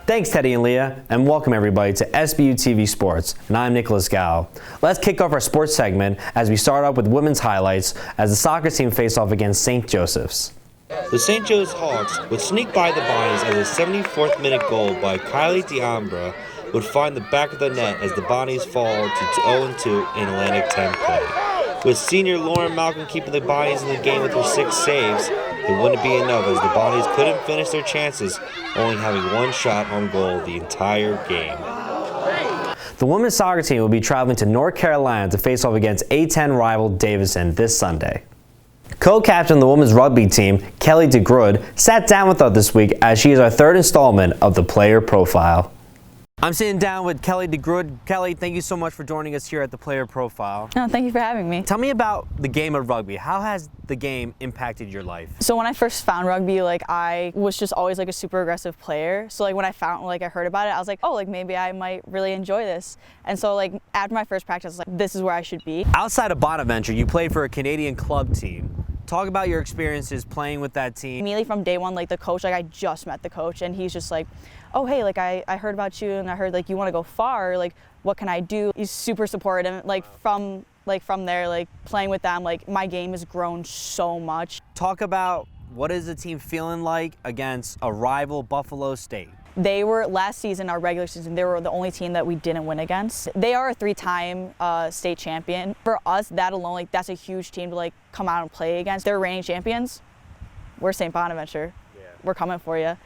Thanks, Teddy and Leah, and welcome everybody to SBU TV Sports, and I'm Nicholas Gao. Let's kick off our sports segment as we start off with women's highlights as the soccer team face off against St. Joseph's. The St. Joe's Hawks would sneak by the Bonnies as a 74th minute goal by Kylie Diambra would find the back of the net as the Bonnies fall to 0-2 in Atlantic 10 play. With senior Lauren Malcolm keeping the Bonnies in the game with her 6 saves, it wouldn't be enough as the Bonnies couldn't finish their chances, only having one shot on goal the entire game. The women's soccer team will be traveling to North Carolina to face off against A10 rival Davidson this Sunday. Co-captain of the women's rugby team, Kelly DeGrood, sat down with us this week as she is our third installment of the Player Profile. I'm sitting down with Kelly DeGrood. Kelly, thank you so much for joining us here at the Player Profile. Oh, thank you for having me. Tell me about the game of rugby. How has the game impacted your life? So when I first found rugby, I was just always a super aggressive player. So when I heard about it, I was like, oh, maybe I might really enjoy this. And so after my first practice, I was like, this is where I should be. Outside of Bonaventure, you played for a Canadian club team. Talk about your experiences playing with that team. Immediately from day one, the coach, I just met the coach, and he's just like, oh, hey, I heard about you, and I heard you want to go far. What can I do? He's super supportive. From there, playing with them, my game has grown so much. Talk about what is the team feeling like against a rival Buffalo State? They were, last season, our regular season, they were the only team that we didn't win against. They are a 3-time state champion. For us, that alone, that's a huge team to come out and play against. They're reigning champions. We're St. Bonaventure. Yeah. We're coming for you.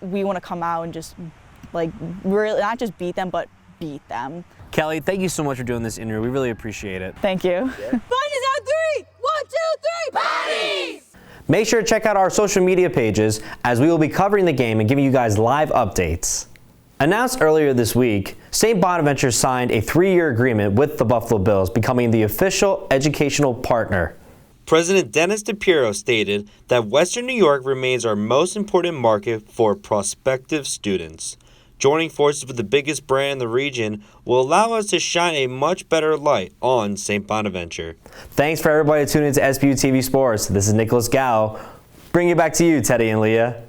We want to come out and just really not just beat them, but beat them. Kelly, thank you so much for doing this interview. We really appreciate it. Thank you. Bonnies on 3! 1, 2, 3, Bonnies! Make sure to check out our social media pages as we will be covering the game and giving you guys live updates. Announced earlier this week, St. Bonaventure signed a 3-year agreement with the Buffalo Bills, becoming the official educational partner. President Dennis DePiero stated that Western New York remains our most important market for prospective students. Joining forces with the biggest brand in the region will allow us to shine a much better light on St. Bonaventure. Thanks for everybody tuning into SBU TV Sports. This is Nicholas Gao. Bring it back to you, Teddy and Leah.